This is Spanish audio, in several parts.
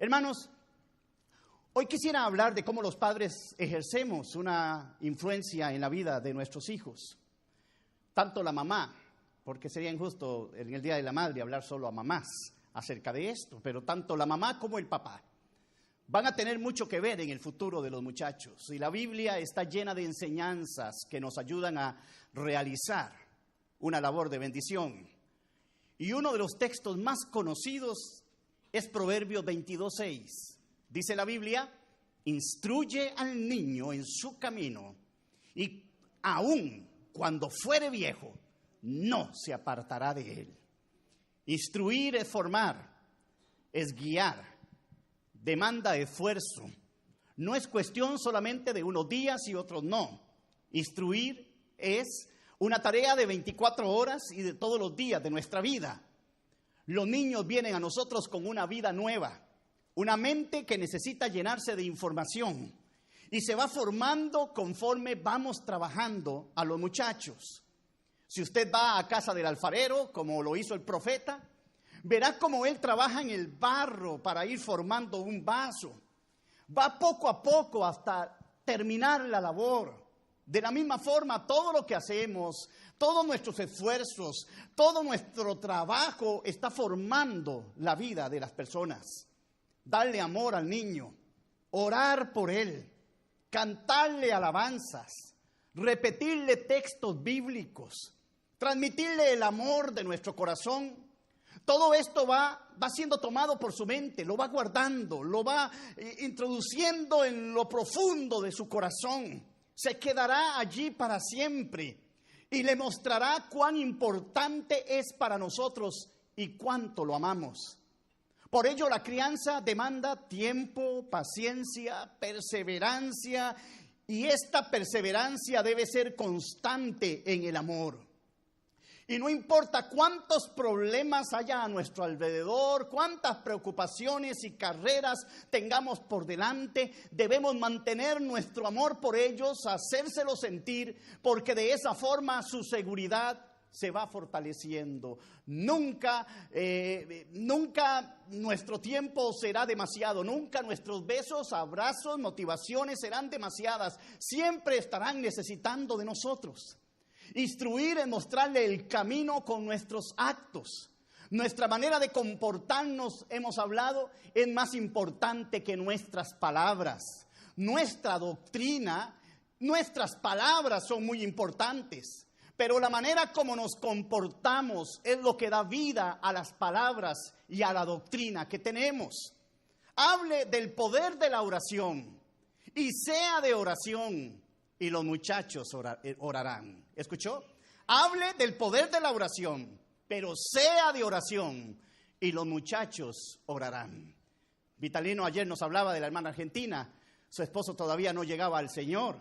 Hermanos, hoy quisiera hablar de cómo los padres ejercemos una influencia en la vida de nuestros hijos. Tanto la mamá, porque sería injusto en el Día de la Madre hablar solo a mamás acerca de esto, pero tanto la mamá como el papá van a tener mucho que ver en el futuro de los muchachos. Y la Biblia está llena de enseñanzas que nos ayudan a realizar una labor de bendición. Y uno de los textos más conocidos es Proverbios 22:6. Dice la Biblia: instruye al niño en su camino, y aun cuando fuere viejo, no se apartará de él. Instruir es formar, es guiar, demanda esfuerzo. No es cuestión solamente de unos días y otros no. Instruir es una tarea de 24 horas y de todos los días de nuestra vida. Los niños vienen a nosotros con una vida nueva, una mente que necesita llenarse de información y se va formando conforme vamos trabajando a los muchachos. Si usted va a casa del alfarero, como lo hizo el profeta, verá cómo él trabaja en el barro para ir formando un vaso. Va poco a poco hasta terminar la labor. De la misma forma, todo lo que hacemos, todos nuestros esfuerzos, todo nuestro trabajo está formando la vida de las personas. Darle amor al niño, orar por él, cantarle alabanzas, repetirle textos bíblicos, transmitirle el amor de nuestro corazón. Todo esto va siendo tomado por su mente, lo va guardando, lo va introduciendo en lo profundo de su corazón. Se quedará allí para siempre y le mostrará cuán importante es para nosotros y cuánto lo amamos. Por ello, la crianza demanda tiempo, paciencia, perseverancia, y esta perseverancia debe ser constante en el amor. Y no importa cuántos problemas haya a nuestro alrededor, cuántas preocupaciones y carreras tengamos por delante, debemos mantener nuestro amor por ellos, hacérselo sentir, porque de esa forma su seguridad se va fortaleciendo. Nunca nuestro tiempo será demasiado, nunca nuestros besos, abrazos, motivaciones serán demasiadas. Siempre estarán necesitando de nosotros. Instruir es mostrarle el camino con nuestros actos. Nuestra manera de comportarnos, hemos hablado, es más importante que nuestras palabras. Nuestra doctrina, nuestras palabras son muy importantes, pero la manera como nos comportamos es lo que da vida a las palabras y a la doctrina que tenemos. Hable del poder de la oración y sea de oración, y los muchachos orarán. ¿Escuchó? Hable del poder de la oración, pero sea de oración, y los muchachos orarán. Vitalino ayer nos hablaba de la hermana argentina. Su esposo todavía no llegaba al Señor,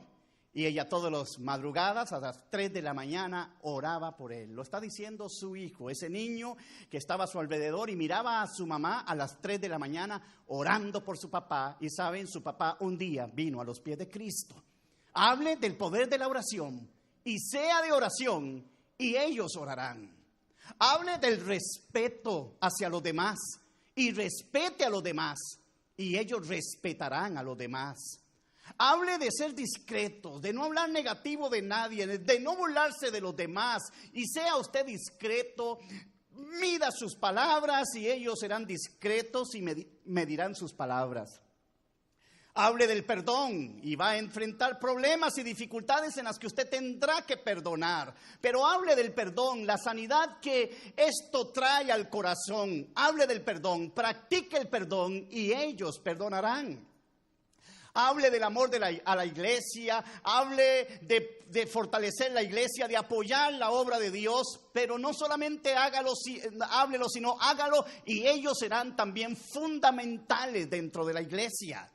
y ella todas las madrugadas, a las 3 de la mañana, oraba por él. Lo está diciendo su hijo, ese niño que estaba a su alrededor y miraba a su mamá a las 3 de la mañana orando por su papá. Y saben, su papá un día vino a los pies de Cristo. Hable del poder de la oración y sea de oración, y ellos orarán. Hable del respeto hacia los demás y respete a los demás, y ellos respetarán a los demás. Hable de ser discretos, de no hablar negativo de nadie, de no burlarse de los demás, y sea usted discreto. Mida sus palabras y ellos serán discretos y medirán sus palabras. Hable del perdón y va a enfrentar problemas y dificultades en las que usted tendrá que perdonar. Pero hable del perdón, la sanidad que esto trae al corazón. Hable del perdón, practique el perdón y ellos perdonarán. Hable del amor a la iglesia, hable de fortalecer la iglesia, de apoyar la obra de Dios, pero no solamente háblelo, sino hágalo, y ellos serán también fundamentales dentro de la iglesia.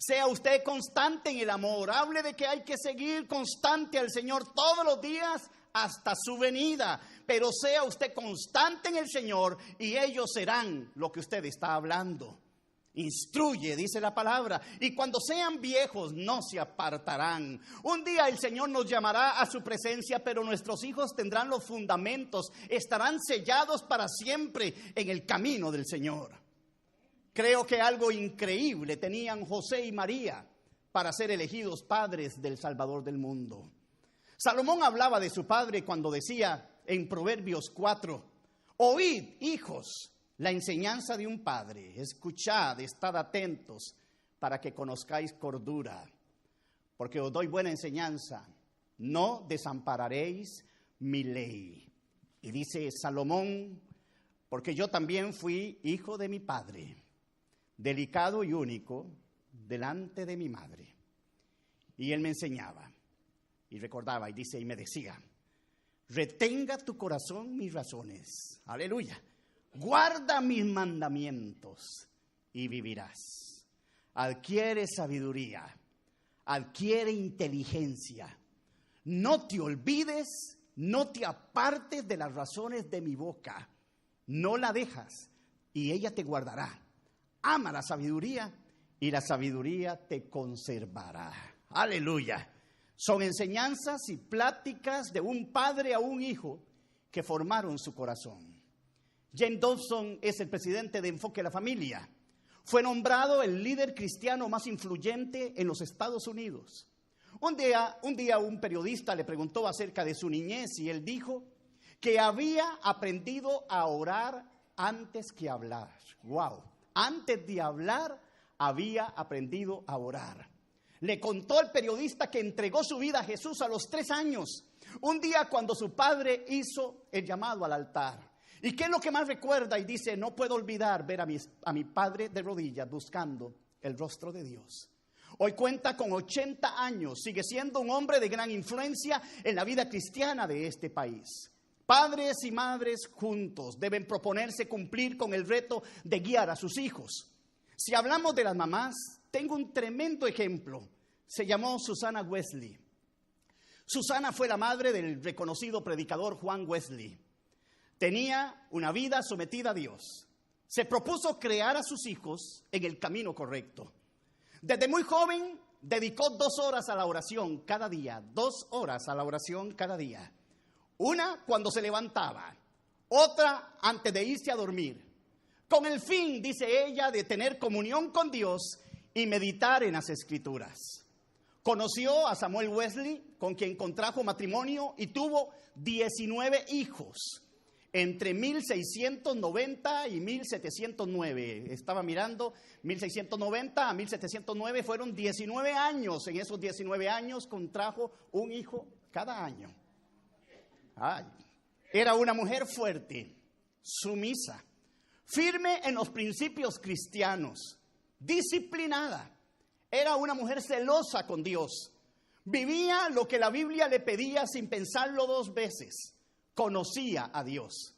Sea usted constante en el amor. Hable de que hay que seguir constante al Señor todos los días hasta su venida. Pero sea usted constante en el Señor y ellos serán lo que usted está hablando. Instruye, dice la palabra, y cuando sean viejos no se apartarán. Un día el Señor nos llamará a su presencia, pero nuestros hijos tendrán los fundamentos, estarán sellados para siempre en el camino del Señor. Creo que algo increíble tenían José y María para ser elegidos padres del Salvador del mundo. Salomón hablaba de su padre cuando decía en Proverbios 4, oíd, hijos, la enseñanza de un padre, escuchad, estad atentos para que conozcáis cordura, porque os doy buena enseñanza, no desampararéis mi ley. Y dice Salomón, porque yo también fui hijo de mi padre, delicado y único delante de mi madre. Y él me enseñaba y recordaba y dice y me decía, retenga tu corazón mis razones, aleluya, guarda mis mandamientos y vivirás. Adquiere sabiduría, adquiere inteligencia, no te olvides, no te apartes de las razones de mi boca, no la dejas y ella te guardará. Ama la sabiduría y la sabiduría te conservará. Aleluya. Son enseñanzas y pláticas de un padre a un hijo que formaron su corazón. James Dobson es el presidente de Enfoque a la Familia. Fue nombrado el líder cristiano más influyente en los Estados Unidos. Un día un periodista le preguntó acerca de su niñez y él dijo que había aprendido a orar antes que hablar. ¡Wow! Antes de hablar había aprendido a orar. Le contó el periodista que entregó su vida a Jesús a los 3 años. Un día cuando su padre hizo el llamado al altar. ¿Y qué es lo que más recuerda? Y dice, no puedo olvidar ver a mi padre de rodillas buscando el rostro de Dios. Hoy cuenta con 80 años, sigue siendo un hombre de gran influencia en la vida cristiana de este país. Padres y madres juntos deben proponerse cumplir con el reto de guiar a sus hijos. Si hablamos de las mamás, tengo un tremendo ejemplo. Se llamó Susana Wesley. Susana fue la madre del reconocido predicador Juan Wesley. Tenía una vida sometida a Dios. Se propuso crear a sus hijos en el camino correcto. Desde muy joven dedicó 2 horas a la oración cada día. 2 horas a la oración cada día. Una cuando se levantaba, otra antes de irse a dormir. Con el fin, dice ella, de tener comunión con Dios y meditar en las Escrituras. Conoció a Samuel Wesley, con quien contrajo matrimonio y tuvo 19 hijos. Entre 1690 y 1709, estaba mirando, 1690 a 1709 fueron 19 años. En esos 19 años contrajo un hijo cada año. Ay, era una mujer fuerte, sumisa, firme en los principios cristianos, disciplinada. Era una mujer celosa con Dios. Vivía lo que la Biblia le pedía sin pensarlo 2 veces. Conocía a Dios.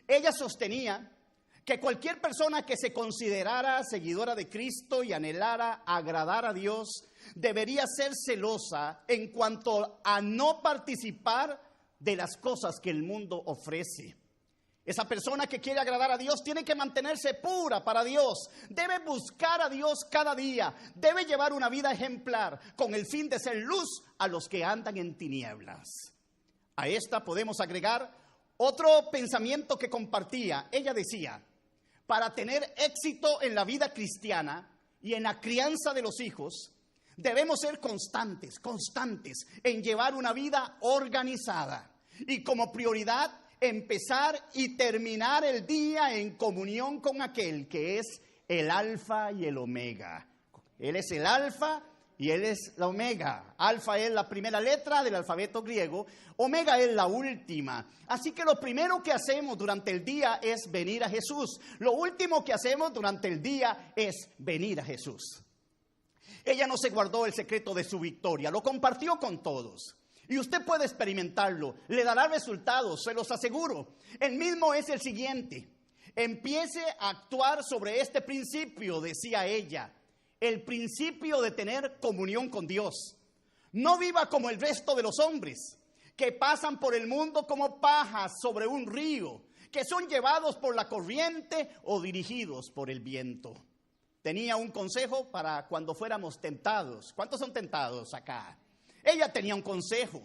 Ella sostenía que cualquier persona que se considerara seguidora de Cristo y anhelara agradar a Dios debería ser celosa en cuanto a no participar de las cosas que el mundo ofrece. Esa persona que quiere agradar a Dios tiene que mantenerse pura para Dios. Debe buscar a Dios cada día. Debe llevar una vida ejemplar con el fin de ser luz a los que andan en tinieblas. A esta podemos agregar otro pensamiento que compartía. Ella decía, para tener éxito en la vida cristiana y en la crianza de los hijos, debemos ser constantes en llevar una vida organizada. Y como prioridad, empezar y terminar el día en comunión con aquel que es el alfa y el omega. Él es el alfa y él es la omega. Alfa es la primera letra del alfabeto griego, omega es la última. Así que lo primero que hacemos durante el día es venir a Jesús. Lo último que hacemos durante el día es venir a Jesús. Ella no se guardó el secreto de su victoria, lo compartió con todos. Y usted puede experimentarlo, le dará resultados, se los aseguro. El mismo es el siguiente: empiece a actuar sobre este principio, decía ella, el principio de tener comunión con Dios. No viva como el resto de los hombres, que pasan por el mundo como pajas sobre un río, que son llevados por la corriente o dirigidos por el viento. Tenía un consejo para cuando fuéramos tentados. ¿Cuántos son tentados acá? Ella tenía un consejo.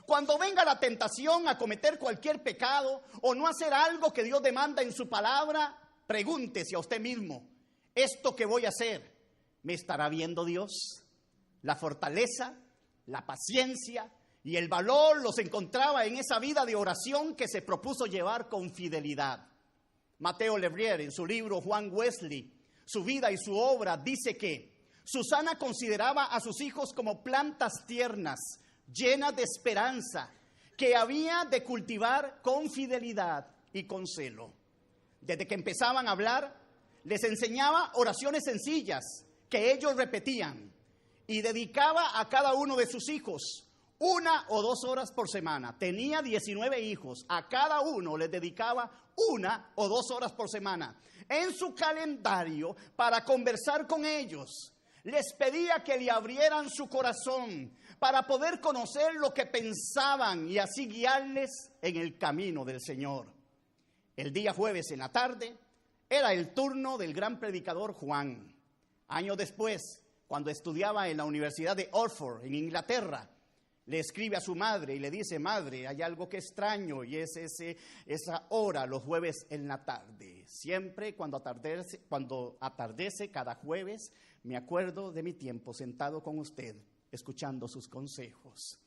Cuando venga la tentación a cometer cualquier pecado o no hacer algo que Dios demanda en su palabra, pregúntese a usted mismo, esto que voy a hacer, ¿me estará viendo Dios? La fortaleza, la paciencia y el valor los encontraba en esa vida de oración que se propuso llevar con fidelidad. Mateo Levrier, en su libro Juan Wesley, su vida y su obra, dice que Susana consideraba a sus hijos como plantas tiernas, llenas de esperanza, que había de cultivar con fidelidad y con celo. Desde que empezaban a hablar, les enseñaba oraciones sencillas que ellos repetían y dedicaba a cada uno de sus hijos 1 o 2 horas por semana. Tenía 19 hijos, a cada uno les dedicaba 1 o 2 horas por semana en su calendario para conversar con ellos. Les pedía que le abrieran su corazón para poder conocer lo que pensaban y así guiarles en el camino del Señor. El día jueves en la tarde era el turno del gran predicador Juan. Años después, cuando estudiaba en la Universidad de Oxford, en Inglaterra, le escribe a su madre y le dice: madre, hay algo que extraño, y es esa hora los jueves en la tarde. Siempre cuando atardece cada jueves, me acuerdo de mi tiempo sentado con usted, escuchando sus consejos.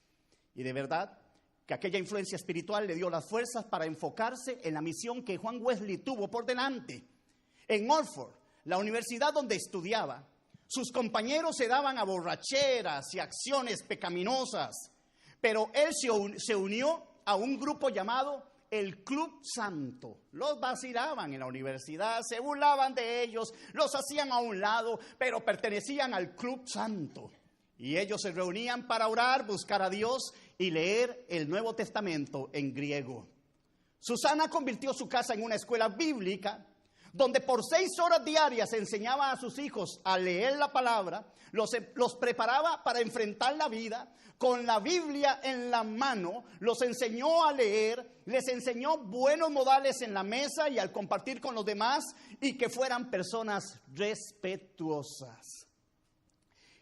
Y de verdad que aquella influencia espiritual le dio las fuerzas para enfocarse en la misión que Juan Wesley tuvo por delante. En Oxford, la universidad donde estudiaba, sus compañeros se daban a borracheras y acciones pecaminosas, pero él se unió a un grupo llamado el Club Santo. Los vacilaban en la universidad, se burlaban de ellos, los hacían a un lado, pero pertenecían al Club Santo. Y ellos se reunían para orar, buscar a Dios y leer el Nuevo Testamento en griego. Susana convirtió su casa en una escuela bíblica, donde por 6 horas diarias enseñaba a sus hijos a leer la palabra, los preparaba para enfrentar la vida, con la Biblia en la mano, los enseñó a leer, les enseñó buenos modales en la mesa y al compartir con los demás, y que fueran personas respetuosas.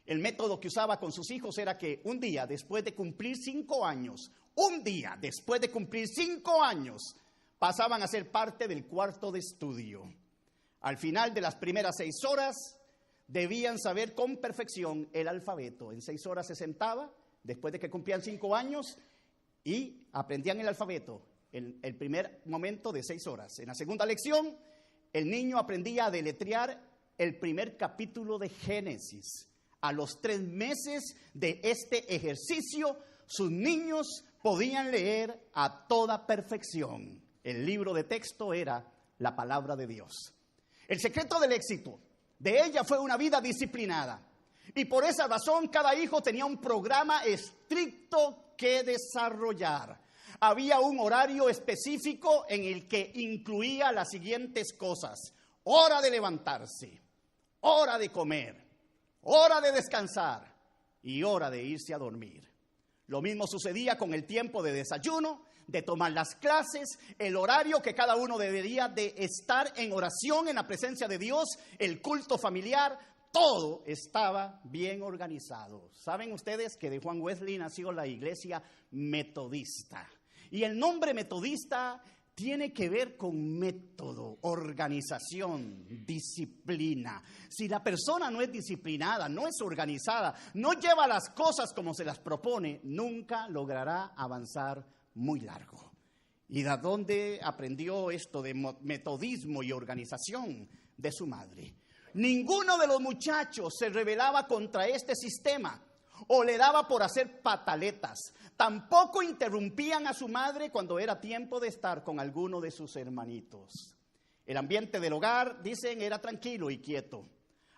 El método que usaba con sus hijos era que un día después de cumplir 5 años, pasaban a ser parte del cuarto de estudio. Al final de las primeras 6 horas, debían saber con perfección el alfabeto. En 6 horas se sentaba, después de que cumplían 5 años, y aprendían el alfabeto en el primer momento de 6 horas. En la segunda lección, el niño aprendía a deletrear el primer capítulo de Génesis. A los 3 meses de este ejercicio, sus niños podían leer a toda perfección. El libro de texto era la palabra de Dios. El secreto del éxito de ella fue una vida disciplinada. Y por esa razón cada hijo tenía un programa estricto que desarrollar. Había un horario específico en el que incluía las siguientes cosas: hora de levantarse, hora de comer, hora de descansar y hora de irse a dormir. Lo mismo sucedía con el tiempo de desayuno, de tomar las clases, el horario que cada uno debería de estar en oración en la presencia de Dios, el culto familiar. Todo estaba bien organizado. Saben ustedes que de Juan Wesley nació la iglesia metodista. Y el nombre metodista tiene que ver con método, organización, disciplina. Si la persona no es disciplinada, no es organizada, no lleva las cosas como se las propone, nunca logrará avanzar muy largo. ¿Y de dónde aprendió esto de metodismo y organización? De su madre. Ninguno de los muchachos se rebelaba contra este sistema o le daba por hacer pataletas. Tampoco interrumpían a su madre cuando era tiempo de estar con alguno de sus hermanitos. El ambiente del hogar, dicen, era tranquilo y quieto.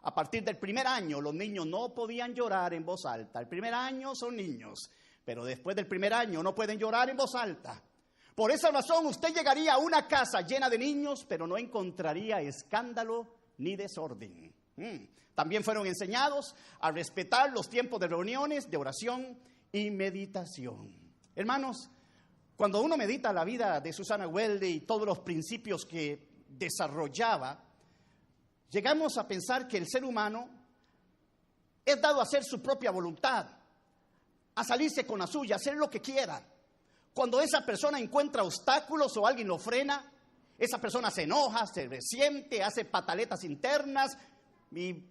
A partir del primer año, los niños no podían llorar en voz alta. El primer año son niños, pero después del primer año no pueden llorar en voz alta. Por esa razón, usted llegaría a una casa llena de niños, pero no encontraría escándalo ni desorden. También fueron enseñados a respetar los tiempos de reuniones, de oración y meditación. Hermanos, cuando uno medita la vida de Susana Wesley y todos los principios que desarrollaba, llegamos a pensar que el ser humano es dado a hacer su propia voluntad, a salirse con la suya, a hacer lo que quiera. Cuando esa persona encuentra obstáculos o alguien lo frena, esa persona se enoja, se resiente, hace pataletas internas, y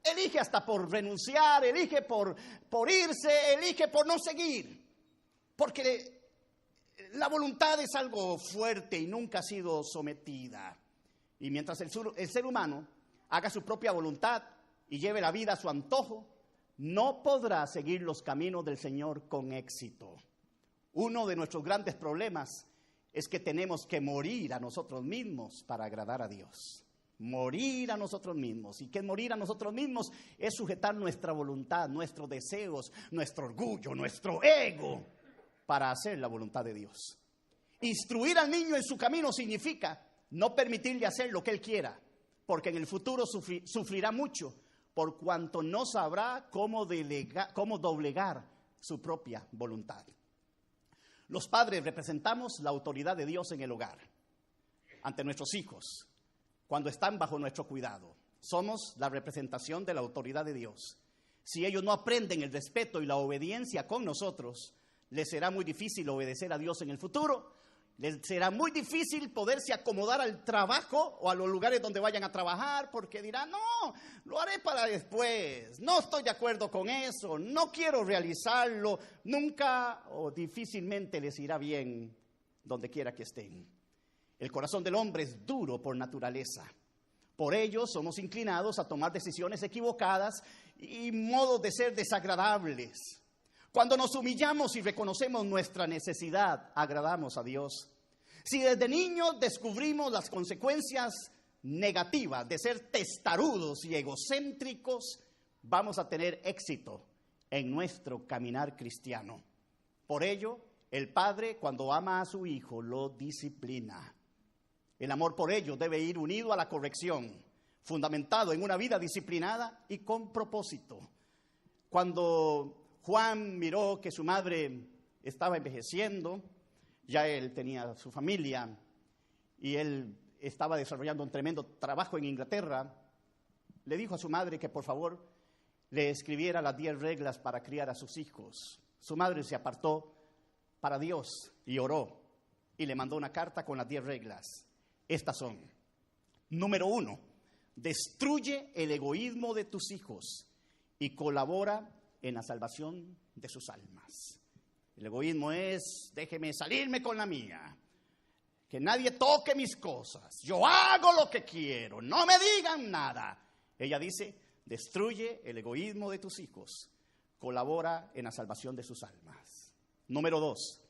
elige hasta por renunciar, elige por irse, elige por no seguir. Porque la voluntad es algo fuerte y nunca ha sido sometida. Y mientras el ser humano haga su propia voluntad y lleve la vida a su antojo, no podrá seguir los caminos del Señor con éxito. Uno de nuestros grandes problemas es que tenemos que morir a nosotros mismos para agradar a Dios. Morir a nosotros mismos. ¿Y qué es morir a nosotros mismos? Es sujetar nuestra voluntad, nuestros deseos, nuestro orgullo, nuestro ego, para hacer la voluntad de Dios. Instruir al niño en su camino significa no permitirle hacer lo que él quiera, porque en el futuro sufrirá mucho, por cuanto no sabrá cómo doblegar su propia voluntad. Los padres representamos la autoridad de Dios en el hogar, ante nuestros hijos, cuando están bajo nuestro cuidado. Somos la representación de la autoridad de Dios. Si ellos no aprenden el respeto y la obediencia con nosotros, les será muy difícil obedecer a Dios en el futuro. Les será muy difícil poderse acomodar al trabajo o a los lugares donde vayan a trabajar, porque dirán, no, lo haré para después, no estoy de acuerdo con eso, no quiero realizarlo, nunca o difícilmente les irá bien donde quiera que estén. El corazón del hombre es duro por naturaleza. Por ello somos inclinados a tomar decisiones equivocadas y modos de ser desagradables. Cuando nos humillamos y reconocemos nuestra necesidad, agradamos a Dios. Si desde niños descubrimos las consecuencias negativas de ser testarudos y egocéntricos, vamos a tener éxito en nuestro caminar cristiano. Por ello, el padre, cuando ama a su hijo, lo disciplina. El amor por ello debe ir unido a la corrección, fundamentado en una vida disciplinada y con propósito. Cuando Juan miró que su madre estaba envejeciendo, ya él tenía su familia y él estaba desarrollando un tremendo trabajo en Inglaterra, le dijo a su madre que por favor le escribiera las 10 reglas para criar a sus hijos. Su madre se apartó para Dios y oró y le mandó una carta con las 10 reglas. Estas son: número 1, destruye el egoísmo de tus hijos y colabora en la salvación de sus almas. El egoísmo es, déjeme salirme con la mía, que nadie toque mis cosas, yo hago lo que quiero, no me digan nada. Ella dice, destruye el egoísmo de tus hijos, colabora en la salvación de sus almas. Número 2,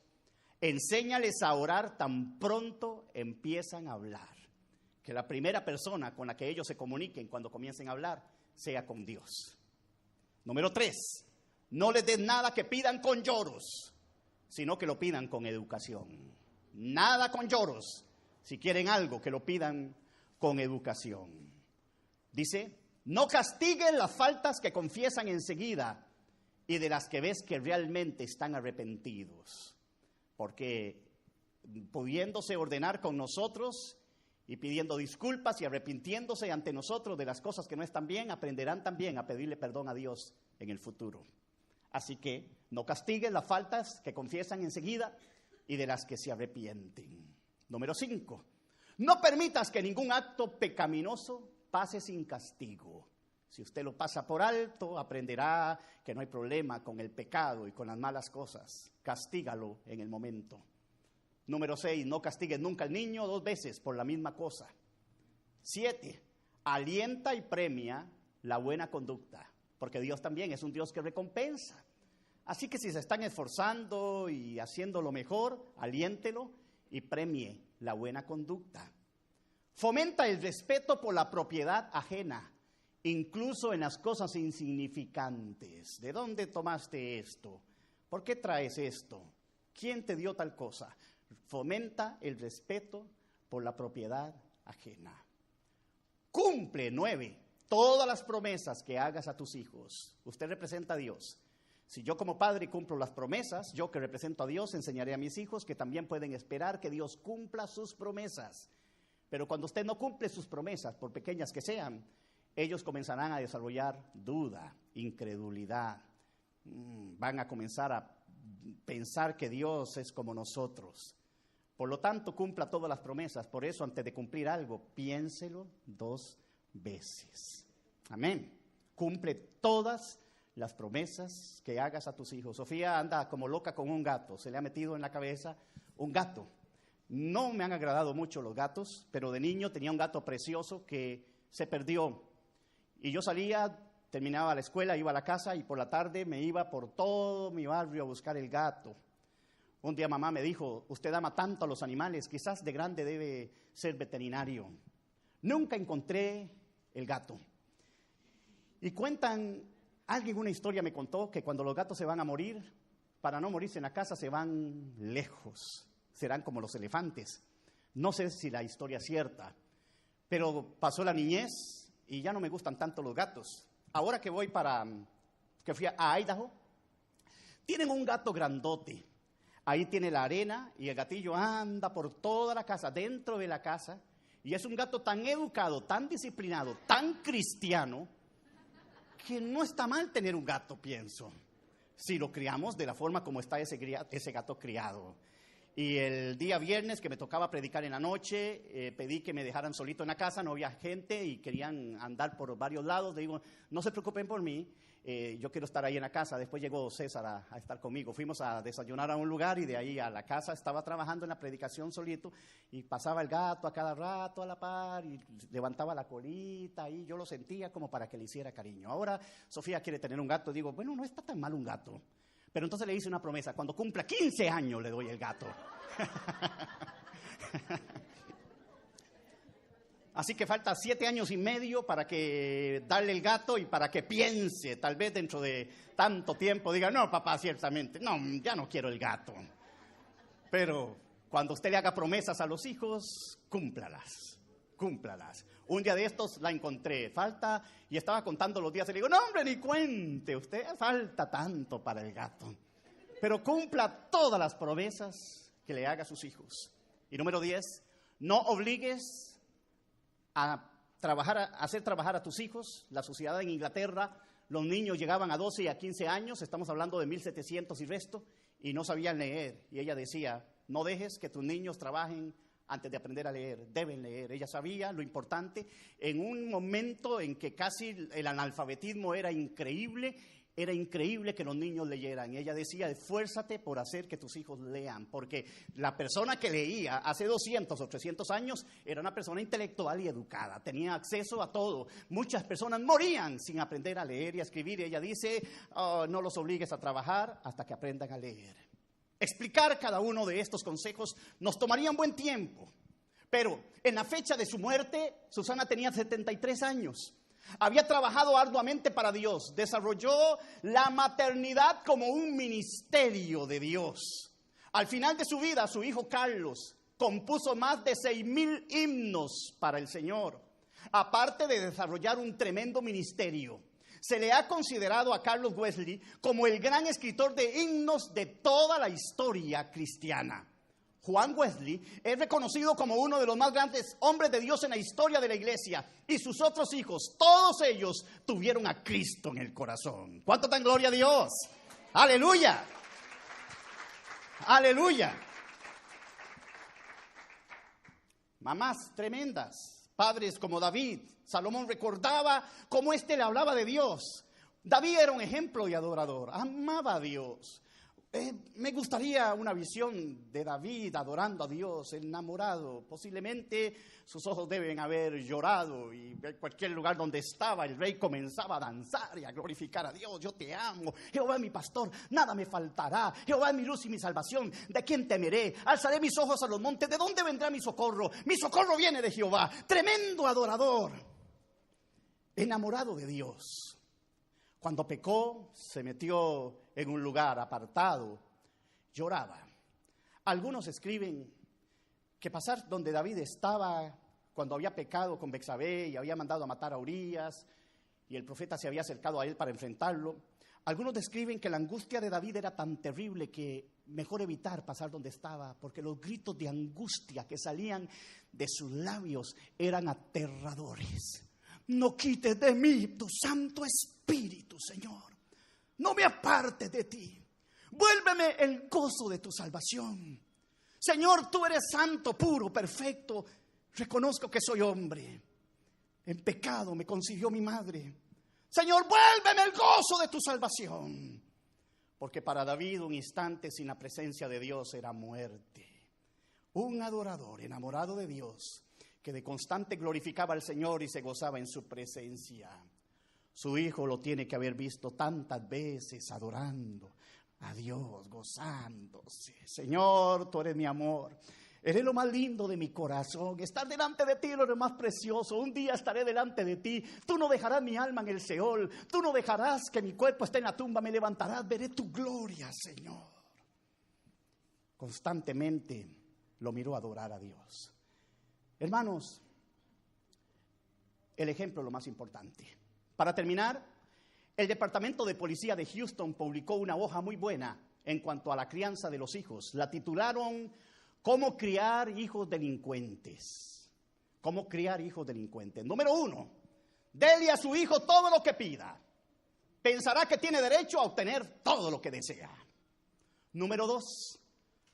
enséñales a orar tan pronto empiezan a hablar. Que la primera persona con la que ellos se comuniquen cuando comiencen a hablar sea con Dios. Número 3, no les des nada que pidan con lloros, sino que lo pidan con educación. Nada con lloros. Si quieren algo, que lo pidan con educación. Dice, no castiguen las faltas que confiesan enseguida y de las que ves que realmente están arrepentidos. Porque pudiéndose ordenar con nosotros y pidiendo disculpas y arrepintiéndose ante nosotros de las cosas que no están bien, aprenderán también a pedirle perdón a Dios en el futuro. Así que no castiguen las faltas que confiesan enseguida y de las que se arrepienten. Número 5, no permitas que ningún acto pecaminoso pase sin castigo. Si usted lo pasa por alto, aprenderá que no hay problema con el pecado y con las malas cosas. Castígalo en el momento. Número 6, no castigues nunca al niño 2 veces por la misma cosa. 7, alienta y premia la buena conducta, porque Dios también es un Dios que recompensa. Así que si se están esforzando y haciendo lo mejor, aliéntelo y premie la buena conducta. Fomenta el respeto por la propiedad ajena, incluso en las cosas insignificantes. ¿De dónde tomaste esto? ¿Por qué traes esto? ¿Quién te dio tal cosa? Fomenta el respeto por la propiedad ajena. Cumple, 9, todas las promesas que hagas a tus hijos. Usted representa a Dios. Si yo como padre cumplo las promesas, yo que represento a Dios, enseñaré a mis hijos que también pueden esperar que Dios cumpla sus promesas. Pero cuando usted no cumple sus promesas, por pequeñas que sean, ellos comenzarán a desarrollar duda, incredulidad. Van a comenzar a pensar que Dios es como nosotros. Por lo tanto, cumpla todas las promesas. Por eso, antes de cumplir algo, piénselo 2 veces. Amén. Cumple todas las promesas que hagas a tus hijos. Sofía anda como loca con un gato. Se le ha metido en la cabeza un gato. No me han agradado mucho los gatos, pero de niño tenía un gato precioso que se perdió. Y yo salía, terminaba la escuela, iba a la casa y por la tarde me iba por todo mi barrio a buscar el gato. Un día mamá me dijo, usted ama tanto a los animales, quizás de grande debe ser veterinario. Nunca encontré el gato. Y alguien una historia me contó que cuando los gatos se van a morir, para no morirse en la casa se van lejos, serán como los elefantes. No sé si la historia es cierta, pero pasó la niñez y ya no me gustan tanto los gatos. Ahora que que fui a Idaho, tienen un gato grandote. Ahí tiene la arena y el gatillo anda por toda la casa, dentro de la casa. Y es un gato tan educado, tan disciplinado, tan cristiano, que no está mal tener un gato, pienso. Si lo criamos de la forma como está ese gato criado. Y el día viernes que me tocaba predicar en la noche, pedí que me dejaran solito en la casa, no había gente y querían andar por varios lados. Le digo, no se preocupen por mí, yo quiero estar ahí en la casa. Después llegó César a estar conmigo. Fuimos a desayunar a un lugar y de ahí a la casa. Estaba trabajando en la predicación solito y pasaba el gato a cada rato a la par y levantaba la colita y yo lo sentía como para que le hiciera cariño. Ahora Sofía quiere tener un gato. Digo, bueno, no está tan mal un gato. Pero entonces le hice una promesa, cuando cumpla 15 años le doy el gato. Así que falta 7 años y medio para que darle el gato y para que piense, tal vez dentro de tanto tiempo diga, no papá, ciertamente, no, ya no quiero el gato. Pero cuando usted le haga promesas a los hijos, cúmplalas. Un día de estos la encontré, y estaba contando los días y le digo, no hombre, ni cuente, usted falta tanto para el gato. Pero cumpla todas las promesas que le haga a sus hijos. Y número 10, no obligues a hacer trabajar a tus hijos. La sociedad en Inglaterra, los niños llegaban a 12 y a 15 años, estamos hablando de 1700 y resto, y no sabían leer. Y ella decía, no dejes que tus niños trabajen antes de aprender a leer, deben leer. Ella sabía lo importante. En un momento en que casi el analfabetismo era increíble que los niños leyeran. Y ella decía, esfuérzate por hacer que tus hijos lean, porque la persona que leía hace 200 o 300 años era una persona intelectual y educada, tenía acceso a todo. Muchas personas morían sin aprender a leer y a escribir. Y ella dice, no los obligues a trabajar hasta que aprendan a leer. Explicar cada uno de estos consejos nos tomaría un buen tiempo, pero en la fecha de su muerte, Susana tenía 73 años. Había trabajado arduamente para Dios, desarrolló la maternidad como un ministerio de Dios. Al final de su vida, su hijo Carlos compuso más de 6,000 himnos para el Señor, aparte de desarrollar un tremendo ministerio. Se le ha considerado a Carlos Wesley como el gran escritor de himnos de toda la historia cristiana. Juan Wesley es reconocido como uno de los más grandes hombres de Dios en la historia de la iglesia, y sus otros hijos, todos ellos tuvieron a Cristo en el corazón. ¿Cuánto dan gloria a Dios? ¡Aleluya! ¡Aleluya! Mamás tremendas, padres como David. Salomón recordaba cómo le hablaba de Dios. David era un ejemplo de adorador, amaba a Dios. Me gustaría una visión de David adorando a Dios, enamorado. Posiblemente sus ojos deben haber llorado y en cualquier lugar donde estaba el rey comenzaba a danzar y a glorificar a Dios. Yo te amo, Jehová es mi pastor, nada me faltará. Jehová es mi luz y mi salvación, ¿de quién temeré? Alzaré mis ojos a los montes, ¿de dónde vendrá mi socorro? Mi socorro viene de Jehová. Tremendo adorador, enamorado de Dios. Cuando pecó, se metió en un lugar apartado, lloraba. Algunos escriben que pasar donde David estaba cuando había pecado con Betsabé y había mandado a matar a Urías, y el profeta se había acercado a él para enfrentarlo. Algunos describen que la angustia de David era tan terrible que mejor evitar pasar donde estaba, porque los gritos de angustia que salían de sus labios eran aterradores. No quites de mí tu Santo Espíritu, Señor. No me apartes de ti. Vuélveme el gozo de tu salvación. Señor, tú eres santo, puro, perfecto. Reconozco que soy hombre. En pecado me concibió mi madre. Señor, vuélveme el gozo de tu salvación. Porque para David un instante sin la presencia de Dios era muerte. Un adorador enamorado de Dios, que de constante glorificaba al Señor y se gozaba en su presencia. Su hijo lo tiene que haber visto tantas veces adorando a Dios, gozándose. Señor, tú eres mi amor. Eres lo más lindo de mi corazón. Estar delante de ti es lo más precioso. Un día estaré delante de ti. Tú no dejarás mi alma en el Seol. Tú no dejarás que mi cuerpo esté en la tumba. Me levantarás. Veré tu gloria, Señor. Constantemente lo miró adorar a Dios. Hermanos, el ejemplo es lo más importante. Para terminar, el Departamento de Policía de Houston publicó una hoja muy buena en cuanto a la crianza de los hijos. La titularon ¿Cómo criar hijos delincuentes? ¿Cómo criar hijos delincuentes? Número 1, dele a su hijo todo lo que pida. Pensará que tiene derecho a obtener todo lo que desea. Número 2,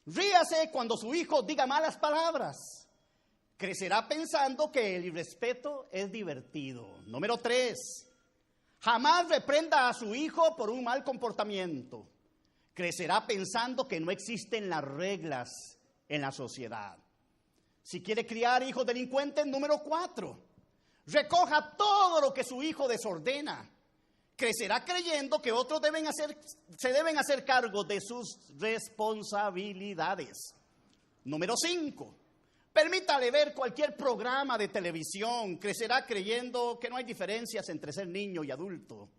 ríase cuando su hijo diga malas palabras. Crecerá pensando que el irrespeto es divertido. Número 3, jamás reprenda a su hijo por un mal comportamiento. Crecerá pensando que no existen las reglas en la sociedad. Si quiere criar hijos delincuentes, número 4, recoja todo lo que su hijo desordena. Crecerá creyendo que otros se deben hacer cargo de sus responsabilidades. Número 5, permítale ver cualquier programa de televisión. Crecerá creyendo que no hay diferencias entre ser niño y adulto.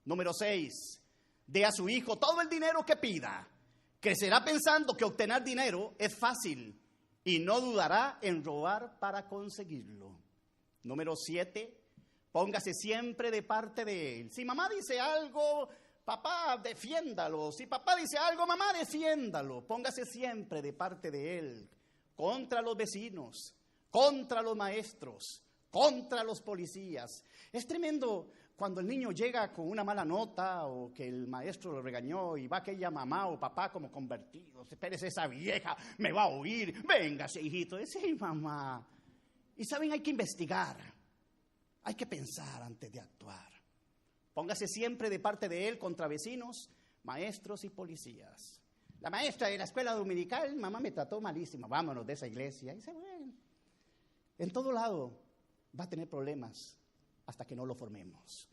Número 6, dé a su hijo todo el dinero que pida. Crecerá pensando que obtener dinero es fácil y no dudará en robar para conseguirlo. Número 7, póngase siempre de parte de él. Si mamá dice algo, papá, defiéndalo. Si papá dice algo, mamá, defiéndalo. Póngase siempre de parte de él. Contra los vecinos, contra los maestros, contra los policías. Es tremendo cuando el niño llega con una mala nota o que el maestro lo regañó y va aquella mamá o papá como convertidos. Espérese, esa vieja me va a oír. Véngase, hijito. Sí, mamá. Y saben, hay que investigar. Hay que pensar antes de actuar. Póngase siempre de parte de él contra vecinos, maestros y policías. La maestra de la escuela dominical, mamá me trató malísimo. Vámonos de esa iglesia. Y dice, bueno, en todo lado va a tener problemas hasta que no lo formemos.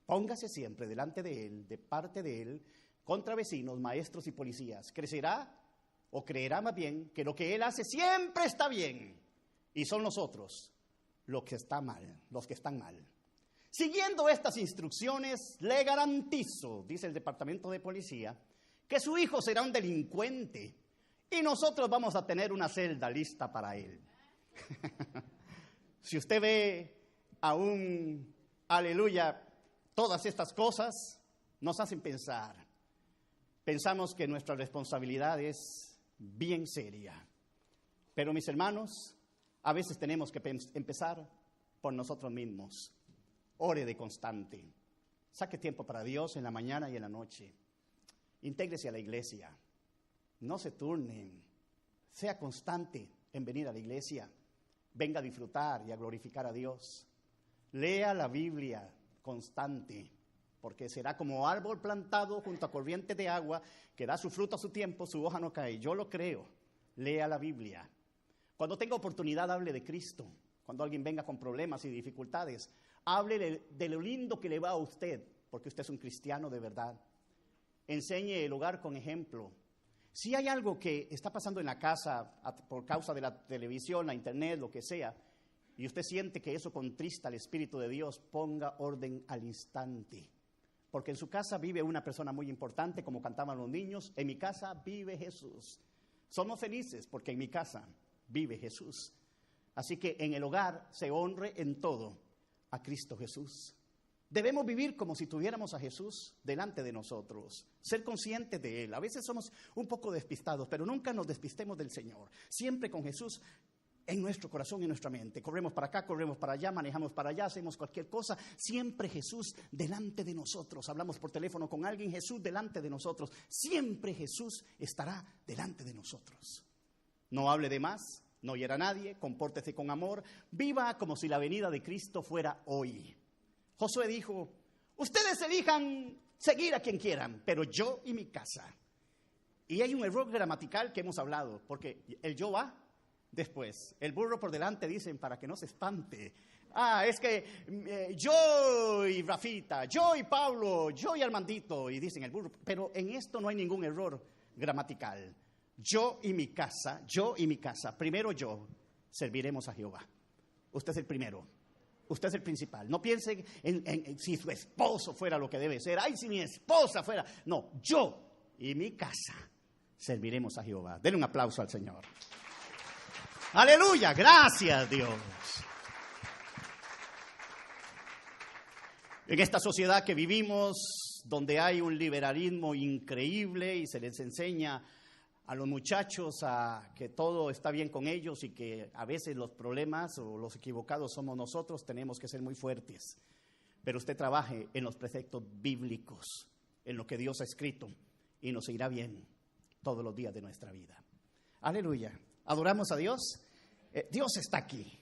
Póngase siempre delante de él, de parte de él, contra vecinos, maestros y policías. Crecerá o creerá más bien que lo que él hace siempre está bien y son nosotros los que están mal. Siguiendo estas instrucciones, le garantizo, dice el Departamento de Policía, que su hijo será un delincuente y nosotros vamos a tener una celda lista para él. Si usted ve aún, aleluya, todas estas cosas nos hacen pensar. Pensamos que nuestra responsabilidad es bien seria. Pero mis hermanos, a veces tenemos que empezar por nosotros mismos. Ore de constante. Saque tiempo para Dios en la mañana y en la noche. Intégrese a la iglesia. No se turnen. Sea constante en venir a la iglesia. Venga a disfrutar y a glorificar a Dios. Lea la Biblia constante, porque será como árbol plantado junto a corriente de agua, que da su fruto a su tiempo, su hoja no cae. Yo lo creo. Lea la Biblia. Cuando tenga oportunidad, hable de Cristo. Cuando alguien venga con problemas y dificultades, hable de lo lindo que le va a usted, porque usted es un cristiano de verdad. Enseñe el hogar con ejemplo. Si hay algo que está pasando en la casa por causa de la televisión, la internet, lo que sea, y usted siente que eso contrista al Espíritu de Dios, ponga orden al instante. Porque en su casa vive una persona muy importante, como cantaban los niños. En mi casa vive Jesús. Somos felices porque en mi casa vive Jesús. Así que en el hogar se honre en todo a Cristo Jesús. Debemos vivir como si tuviéramos a Jesús delante de nosotros, ser conscientes de Él. A veces somos un poco despistados, pero nunca nos despistemos del Señor. Siempre con Jesús en nuestro corazón y en nuestra mente. Corremos para acá, corremos para allá, manejamos para allá, hacemos cualquier cosa. Siempre Jesús delante de nosotros. Hablamos por teléfono con alguien, Jesús delante de nosotros. Siempre Jesús estará delante de nosotros. No hable de más, No hiera a nadie, compórtese con amor, viva como si la venida de Cristo fuera hoy. Josué dijo, ustedes elijan seguir a quien quieran, pero yo y mi casa. Y hay un error gramatical que hemos hablado, porque el yo va después, el burro por delante, dicen, para que no se espante. Es que yo y Rafita, yo y Pablo, yo y Armandito, y dicen el burro. Pero en esto no hay ningún error gramatical. Yo y mi casa, primero yo, serviremos a Jehová. Usted es el primero, usted es el principal. No piense en si su esposo fuera lo que debe ser. Ay, si mi esposa fuera. No, yo y mi casa serviremos a Jehová. Denle un aplauso al Señor. Aleluya, gracias Dios. En esta sociedad que vivimos, donde hay un liberalismo increíble y se les enseña a los muchachos a que todo está bien con ellos y que a veces los problemas o los equivocados somos nosotros, tenemos que ser muy fuertes. Pero usted trabaje en los preceptos bíblicos, en lo que Dios ha escrito, y nos irá bien todos los días de nuestra vida. Aleluya. Adoramos a Dios. Dios está aquí.